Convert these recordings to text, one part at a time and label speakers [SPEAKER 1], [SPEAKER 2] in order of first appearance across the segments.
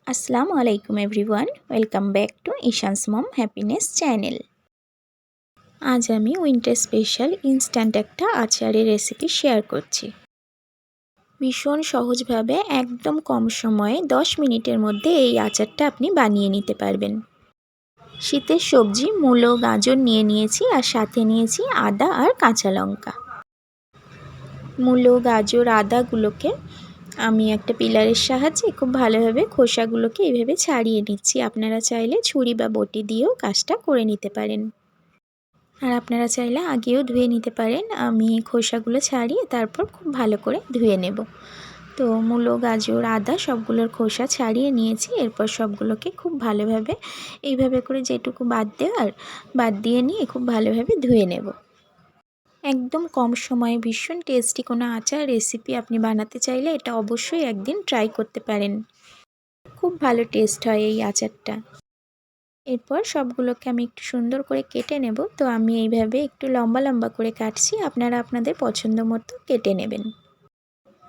[SPEAKER 1] আসসালামু আলাইকুম everyone, welcome back to Ishan's mom happiness channel. আজ আমি উইন্টার স্পেশাল ইনস্ট্যান্ট একটা আচারের রেসিপি শেয়ার করছি। ভীষণ সহজভাবে একদম কম সময়ে 10 মিনিটের মধ্যে এই আচারটা আপনি বানিয়ে নিতে পারবেন। শীতের সবজি মূলো গাজর নিয়ে নিয়েছি আর সাথে নিয়েছি আদা আর কাঁচা লঙ্কা। মূলো গাজর আদাগুলোকে আমি একটা পিলারের সাহায্যে খুব ভালোভাবে খোসাগুলোকে এইভাবে ছাড়িয়ে নিচ্ছি। আপনারা চাইলে ছুরি বা বটি দিয়েও কাজটা করে নিতে পারেন, আর আপনারা চাইলে আগেও ধুয়ে নিতে পারেন। আমি খোসাগুলো ছাড়িয়ে তারপর খুব ভালো করে ধুয়ে নেব। তো মূলো গাজর আদা সবগুলোর খোসা ছাড়িয়ে নিয়েছি। এরপর সবগুলোকে খুব ভালোভাবে এইভাবে করে যেটুকু বাদ দিয়ে নিয়ে খুব ভালোভাবে ধুয়ে নেব। একদম কম সময়ে ভীষণ টেস্টি কোনো আচার রেসিপি আপনি বানাতে চাইলে এটা অবশ্যই একদিন ট্রাই করতে পারেন। খুব ভালো টেস্ট হয় এই আচারটা। এরপর সবগুলোকে আমি একটু সুন্দর করে কেটে নেব। তো আমি এইভাবে একটু লম্বা লম্বা করে কাটছি, আপনারা আপনাদের পছন্দ মতো কেটে নেবেন।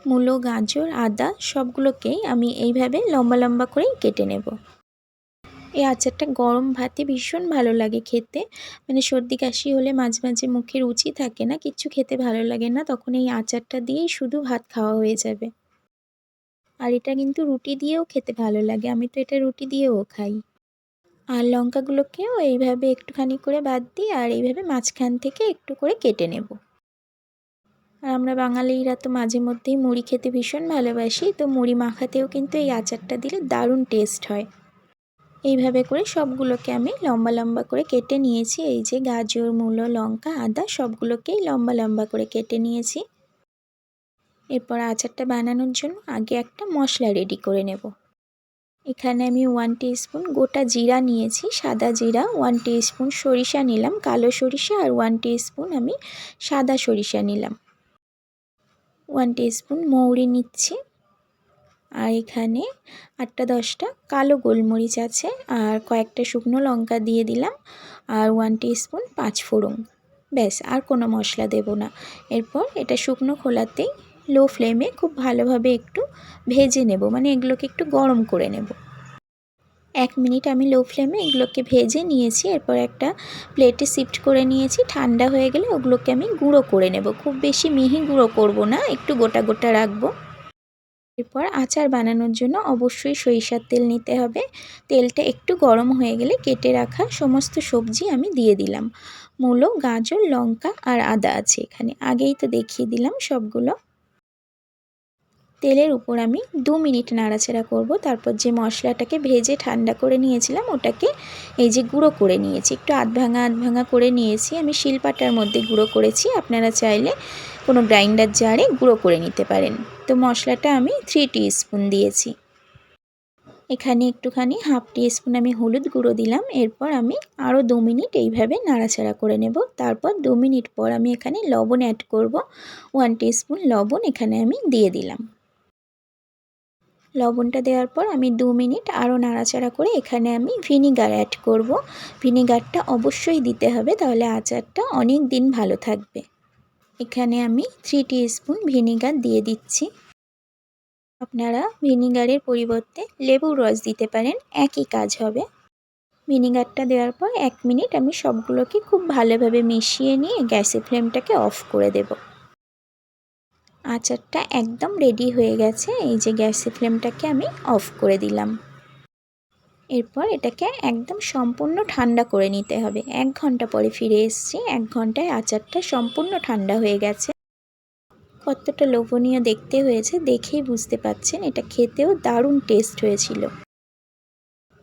[SPEAKER 1] মূলো গাজর আদা সবগুলোকেই আমি এইভাবে লম্বা লম্বা করেই কেটে নেব। এই আচারটা গরম ভাতে ভীষণ ভালো লাগে খেতে। মানে সর্দি কাশি হলে মাঝে মাঝে মুখে রুচি থাকে না, কিচ্ছু খেতে ভালো লাগে না, তখন এই আচারটা দিয়েই শুধু ভাত খাওয়া হয়ে যাবে। আর এটা কিন্তু রুটি দিয়েও খেতে ভালো লাগে, আমি তো এটা রুটি দিয়েও খাই। আর লঙ্কাগুলোকেও এইভাবে একটুখানি করে বাদ দিই আর এইভাবে মাঝখান থেকে একটু করে কেটে নেব। আর আমরা বাঙালিরা তো মাঝে মধ্যেই মুড়ি খেতে ভীষণ ভালোবাসি, তো মুড়ি মাখাতেও কিন্তু এই আচারটা দিলে দারুণ টেস্ট হয়। এইভাবে করে সবগুলোকে আমি লম্বা লম্বা করে কেটে নিয়েছি। এই যে গাজর মূলো লঙ্কা আদা সবগুলোকেই লম্বা লম্বা করে কেটে নিয়েছি। এরপর আচারটা বানানোর জন্য আগে একটা মশলা রেডি করে নেব। এখানে আমি 1 টিস্পুন গোটা জিরা নিয়েছি, সাদা জিরা, 1 টিস্পুন সরিষা নিলাম কালো সরিষা, আর 1 টিস্পুন আমি সাদা সরিষা নিলাম। 1 টিস্পুন মৌরি নিচ্ছি, আর এখানে 8-10টা কালো গোলমরিচ আছে, আর কয়েকটা শুকনো লঙ্কা দিয়ে দিলাম, আর 1 টিস্পুন পাঁচফোড়ন। ব্যাস, আর কোনো মশলা দেব না। এরপর এটা শুকনো খোলাতেই লো ফ্লেমে খুব ভালোভাবে একটু ভেজে নেব, মানে এগুলোকে একটু গরম করে নেব। 1 মিনিট আমি লো ফ্লেমে এগুলোকে ভেজে নিয়েছি। এরপর একটা প্লেটে শিফট করে নিয়েছি। ঠান্ডা হয়ে গেলে ওগুলোকে আমি গুঁড়ো করে নেব। খুব বেশি মিহি গুঁড়ো করব না, একটু গোটা গোটা রাখবো। এরপর আচার বানানোর জন্য অবশ্যই সরিষার তেল নিতে হবে। তেলটা একটু গরম হয়ে গেলে কেটে রাখা সমস্ত সবজি আমি দিয়ে দিলাম। মূলো গাজর লঙ্কা আর আদা আছে এখানে, আগেই তো দেখিয়ে দিলাম সবগুলো। তেলের উপর আমি 2 মিনিট নাড়াচাড়া করব। তারপর যে মশলাটাকে ভেজে ঠান্ডা করে নিয়েছিলাম ওটাকে এই যে গুঁড়ো করে নিয়েছি, একটু আধ ভাঙা করে নিয়েছি। আমি শিলপাটার মধ্যে গুঁড়ো করেছি, আপনারা চাইলে কোনো গ্রাইন্ডার জারে গুঁড়ো করে নিতে পারেন। তো মশলাটা আমি 3 টিস্পুন দিয়েছি। এখানে একটুখানি হাফ টিস্পুন আমি হলুদ গুঁড়ো দিলাম। এরপর আমি আরও 2 মিনিট এইভাবে নাড়াচাড়া করে নেব। তারপর 2 মিনিট পর আমি এখানে লবণ অ্যাড করব। 1 টিস্পুন লবণ এখানে আমি দিয়ে দিলাম। লবণটা দেওয়ার পর আমি 2 মিনিট আরও নাড়াচাড়া করে এখানে আমি ভিনিগার অ্যাড করব। ভিনিগারটা অবশ্যই দিতে হবে, তাহলে আচারটা অনেক দিন ভালো থাকবে। এখানে আমি 3 টিস্পুন ভিনিগার দিয়ে দিচ্ছি। আপনারা ভিনিগারের পরিবর্তে লেবুর রস দিতে পারেন, একই কাজ হবে। ভিনিগারটা দেওয়ার পর 1 মিনিট আমি সবগুলোকে খুব ভালোভাবে মিশিয়ে নিয়ে গ্যাসের ফ্লেমটাকে অফ করে দেব। আচারটা একদম রেডি হয়ে গেছে। এই যে গ্যাসের ফ্লেমটাকে আমি অফ করে দিলাম। এরপর এটাকে একদম সম্পূর্ণ ঠান্ডা করে নিতে হবে। 1 ঘন্টা পরে ফিরে এসেছি। 1 ঘন্টায় আচারটা সম্পূর্ণ ঠান্ডা হয়ে গেছে। কতটা লোভনীয় দেখতে হয়েছে দেখেই বুঝতে পাচ্ছেন, এটা খেতেও দারুণ টেস্ট হয়েছিল।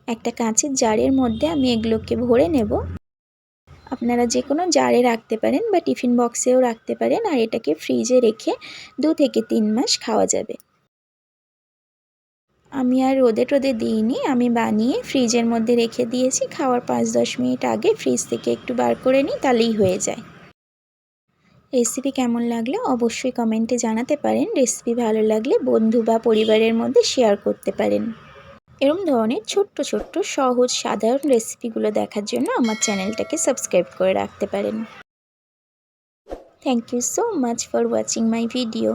[SPEAKER 1] একটা কাঁচের জারের মধ্যে আমি এগুলোকে ভরে নেব। আপনারা যে কোনো জারে রাখতে পারেন বা টিফিন বক্সেও রাখতে পারেন, আর এটাকে ফ্রিজে রেখে 2 থেকে 3 মাস খাওয়া যাবে। আমি আর রোদে দিইনি, আমি বানিয়ে ফ্রিজের মধ্যে রেখে দিয়েছি। খাওয়ার 5-10 মিনিট আগে ফ্রিজ থেকে একটু বার করে নিই, তাহলেই হয়ে যায়। রেসিপি কেমন লাগলো অবশ্যই কমেন্টে জানাতে পারেন। রেসিপি ভালো লাগলে বন্ধু বা পরিবারের মধ্যে শেয়ার করতে পারেন। এরকম ধরনের ছোট্ট ছোট্ট সহজ সাধারণ রেসিপিগুলো দেখার জন্য আমার চ্যানেলটাকে সাবস্ক্রাইব করে রাখতে পারেন। Thank you so much for watching my video.